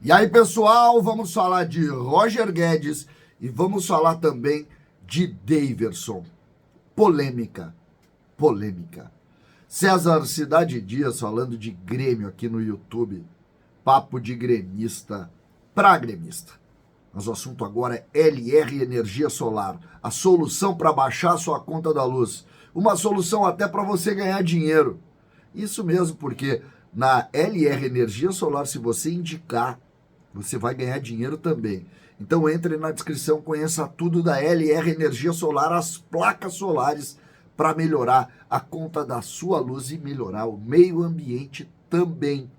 E aí, pessoal, vamos falar de Roger Guedes e vamos falar também de Daverson. Polêmica, polêmica. César Cidade Dias falando de Grêmio aqui no YouTube. Papo de gremista para gremista. Mas o assunto agora é LR Energia Solar, a solução para baixar sua conta da luz. Uma solução até para você ganhar dinheiro. Isso mesmo, porque na LR Energia Solar, se você indicar, você vai ganhar dinheiro também. Então entre na descrição, conheça tudo da LR Energia Solar, as placas solares para melhorar a conta da sua luz e melhorar o meio ambiente também.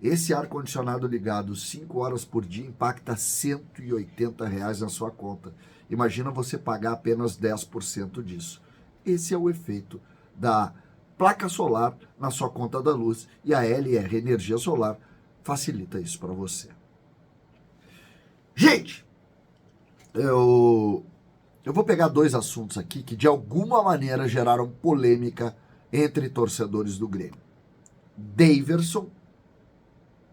Esse ar-condicionado ligado 5 horas por dia impacta R$ 180 na sua conta. Imagina você pagar apenas 10% disso. Esse é o efeito da placa solar na sua conta da luz e a LR Energia Solar facilita isso para você. Gente, eu vou pegar dois assuntos aqui que de alguma maneira geraram polêmica entre torcedores do Grêmio. Daverson,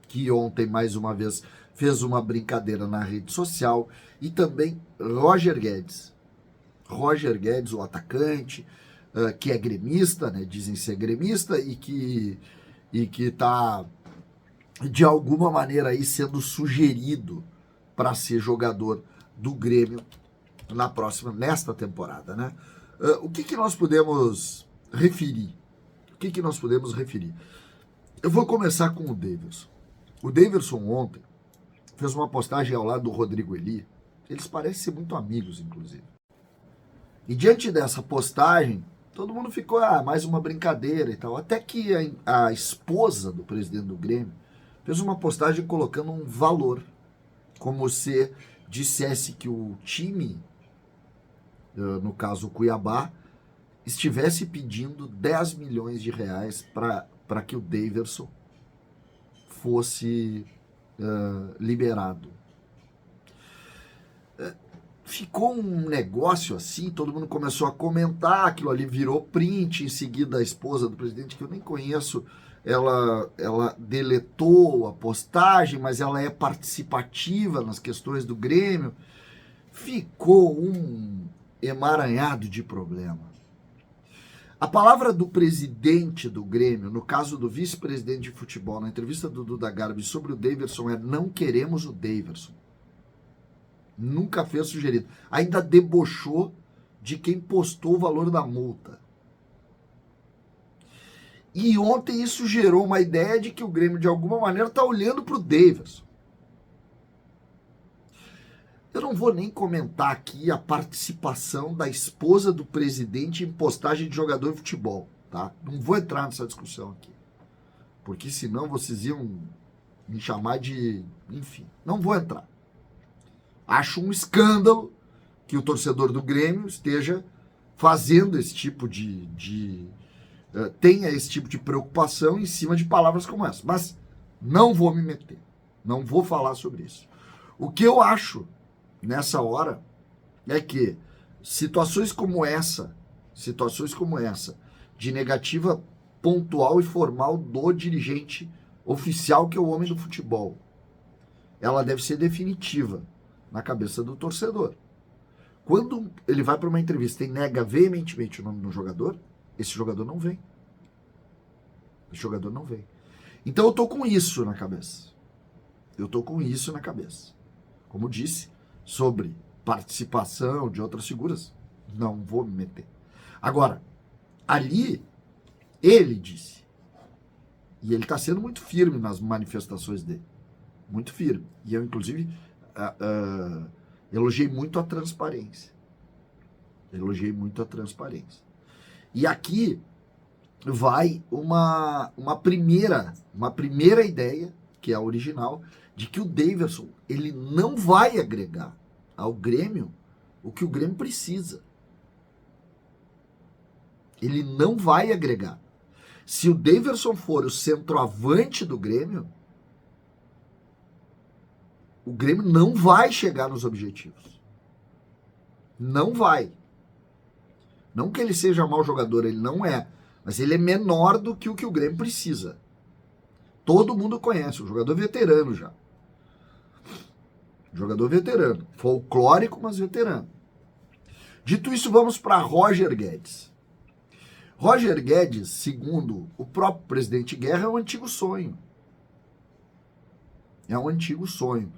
que ontem, mais uma vez, fez uma brincadeira na rede social, e também Roger Guedes. Roger Guedes, o atacante, que é gremista, né? Dizem ser gremista, e que está, de alguma maneira, aí sendo sugerido para ser jogador do Grêmio nesta temporada, né? O que nós podemos referir? Eu vou começar com o Daverson. O Daverson ontem fez uma postagem ao lado do Rodrigo Eli. Eles parecem ser muito amigos, inclusive. E diante dessa postagem, todo mundo ficou, mais uma brincadeira e tal. Até que a esposa do presidente do Grêmio fez uma postagem colocando um valor, como se dissesse que o time, no caso o Cuiabá, estivesse pedindo 10 milhões de reais para que o Daverson fosse liberado. Ficou um negócio assim, todo mundo começou a comentar, aquilo ali virou print, em seguida a esposa do presidente, que eu nem conheço, ela deletou a postagem, mas ela é participativa nas questões do Grêmio. Ficou um emaranhado de problema. A palavra do presidente do Grêmio, no caso do vice-presidente de futebol, na entrevista do Duda Garbi sobre o Daverson, é: não queremos o Daverson. Nunca fez sugerido. Ainda debochou de quem postou o valor da multa. E ontem isso gerou uma ideia de que o Grêmio, de alguma maneira, está olhando para o Daverson. Eu não vou nem comentar aqui a participação da esposa do presidente em postagem de jogador de futebol, tá? Não vou entrar nessa discussão aqui, porque senão vocês iam me chamar de... Enfim, não vou entrar. Acho um escândalo que o torcedor do Grêmio esteja fazendo esse tipo tenha esse tipo de preocupação em cima de palavras como essa. Mas não vou me meter, não vou falar sobre isso. O que eu acho nessa hora é que situações como essa, de negativa pontual e formal do dirigente oficial, que é o homem do futebol, ela deve ser definitiva na cabeça do torcedor. Quando ele vai para uma entrevista e nega veementemente o nome do jogador, esse jogador não vem. Então eu tô com isso na cabeça. Como disse, sobre participação de outras figuras, não vou me meter. Agora, ali, ele disse, e ele está sendo muito firme nas manifestações dele, muito firme, e eu, inclusive, elogiei muito a transparência. E aqui vai uma primeira ideia, que é a original, de que o Daverson, ele não vai agregar ao Grêmio o que o Grêmio precisa. Ele não vai agregar. Se o Daverson for o centroavante do Grêmio, o Grêmio não vai chegar nos objetivos. Não vai. Não que ele seja mau jogador, ele não é. Mas ele é menor do que o Grêmio precisa. Todo mundo conhece, um jogador veterano já. Jogador veterano. Folclórico, mas veterano. Dito isso, vamos para Roger Guedes. Roger Guedes, segundo o próprio presidente Guerra, é um antigo sonho. É um antigo sonho.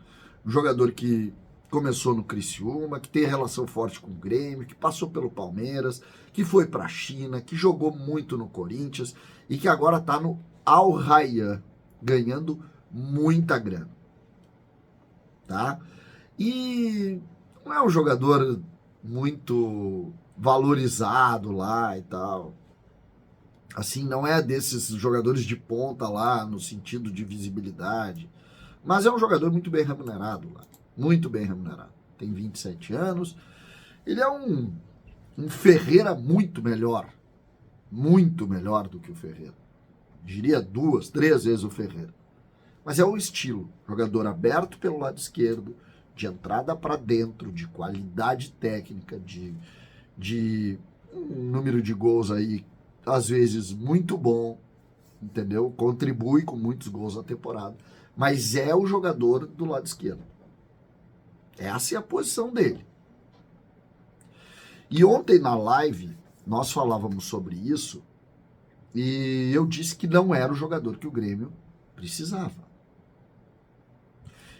Um jogador que começou no Criciúma, que tem relação forte com o Grêmio, que passou pelo Palmeiras, que foi para a China, que jogou muito no Corinthians e que agora está no Al Rayyan, ganhando muita grana. Tá? E não é um jogador muito valorizado lá e tal. Assim, não é desses jogadores de ponta lá, no sentido de visibilidade. Mas é um jogador muito bem remunerado lá. Muito bem remunerado. Tem 27 anos. Ele é um Ferreira muito melhor. Muito melhor do que o Ferreira. Diria 2, 3 vezes o Ferreira. Mas é o estilo. Jogador aberto pelo lado esquerdo, de entrada para dentro, de qualidade técnica, de um número de gols aí, às vezes, muito bom, entendeu? Contribui com muitos gols na temporada. Mas é o jogador do lado esquerdo. Essa é a posição dele. E ontem na live, nós falávamos sobre isso, e eu disse que não era o jogador que o Grêmio precisava.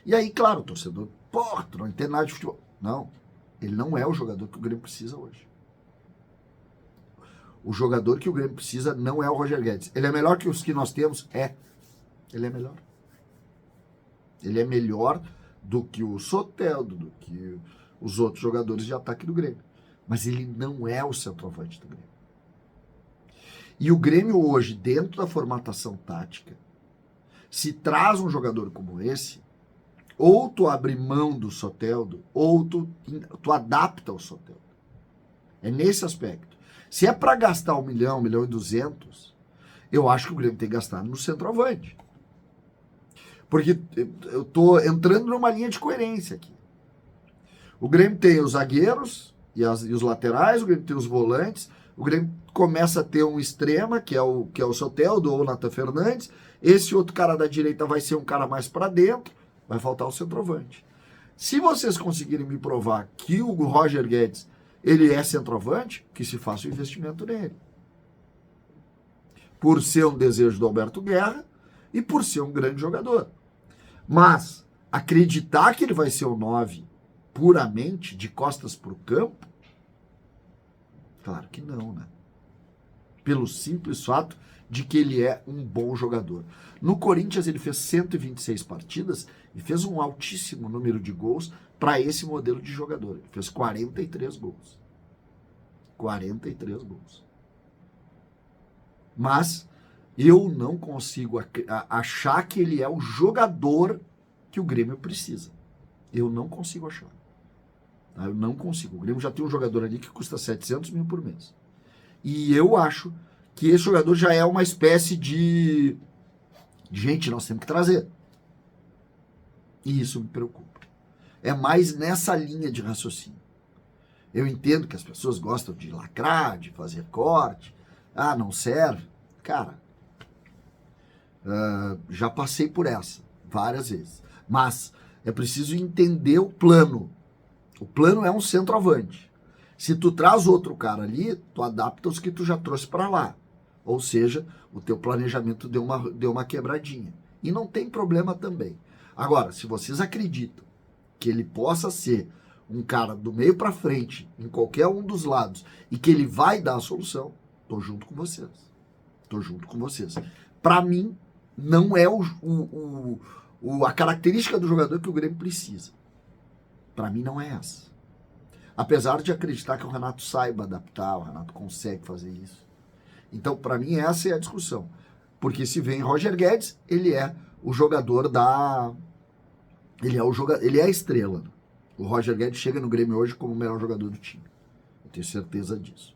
E aí, claro, o torcedor, porra, tu não entende nada de futebol. Não, ele não é o jogador que o Grêmio precisa hoje. O jogador que o Grêmio precisa não é o Roger Guedes. Ele é melhor que os que nós temos? É. Ele é melhor. Ele é melhor do que o Soteldo, do que os outros jogadores de ataque do Grêmio. Mas ele não é o centroavante do Grêmio. E o Grêmio hoje, dentro da formatação tática, se traz um jogador como esse, ou tu abre mão do Soteldo, ou tu adapta o Soteldo. É nesse aspecto. Se é para gastar 1 milhão, 1 milhão e 200, eu acho que o Grêmio tem que gastar no centroavante. Porque eu tô entrando numa linha de coerência aqui. O Grêmio tem os zagueiros e os laterais, o Grêmio tem os volantes, o Grêmio começa a ter um extrema, que é o Soteldo ou o Nathan Fernandes, esse outro cara da direita vai ser um cara mais para dentro, vai faltar o centroavante. Se vocês conseguirem me provar que o Roger Guedes ele é centroavante, que se faça o investimento nele. Por ser um desejo do Alberto Guerra e por ser um grande jogador. Mas acreditar que ele vai ser o 9 puramente, de costas para o campo, claro que não, né? Pelo simples fato de que ele é um bom jogador. No Corinthians ele fez 126 partidas e fez um altíssimo número de gols para esse modelo de jogador. Ele fez 43 gols. 43 gols. Mas eu não consigo achar que ele é o jogador que o Grêmio precisa. Eu não consigo achar. Tá? Eu não consigo. O Grêmio já tem um jogador ali que custa 700 mil por mês. E eu acho que esse jogador já é uma espécie de gente, nós temos que trazer. E isso me preocupa. É mais nessa linha de raciocínio. Eu entendo que as pessoas gostam de lacrar, de fazer corte. Ah, não serve. Cara, já passei por essa várias vezes. Mas é preciso entender o plano. O plano é um centroavante. Se tu traz outro cara ali, tu adapta os que tu já trouxe para lá. Ou seja, o teu planejamento deu uma quebradinha. E não tem problema também. Agora, se vocês acreditam que ele possa ser um cara do meio para frente, em qualquer um dos lados, e que ele vai dar a solução, tô junto com vocês. Tô junto com vocês. Para mim, não é a característica do jogador que o Grêmio precisa. Para mim, não é essa. Apesar de acreditar que o Renato saiba adaptar, o Renato consegue fazer isso. Então, para mim, essa é a discussão. Porque se vem Roger Guedes, ele é o jogador da... Ele é a estrela. O Roger Guedes chega no Grêmio hoje como o melhor jogador do time. Eu tenho certeza disso.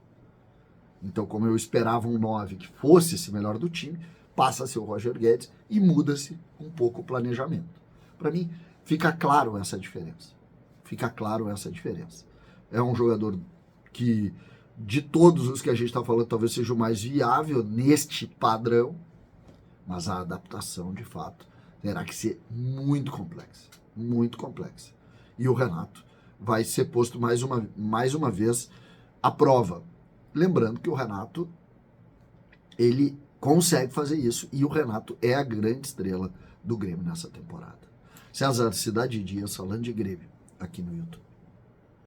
Então, como eu esperava um 9 que fosse esse melhor do time, passa a ser o Roger Guedes e muda-se um pouco o planejamento. Para mim, fica claro essa diferença. Fica claro essa diferença. É um jogador que, de todos os que a gente está falando, talvez seja o mais viável neste padrão, mas a adaptação, de fato, terá que ser muito complexa. Muito complexa. e o Renato vai ser posto mais uma vez à prova. Lembrando que o Renato, ele consegue fazer isso e o Renato é a grande estrela do Grêmio nessa temporada. César, Cidade Dias falando de Grêmio aqui no YouTube.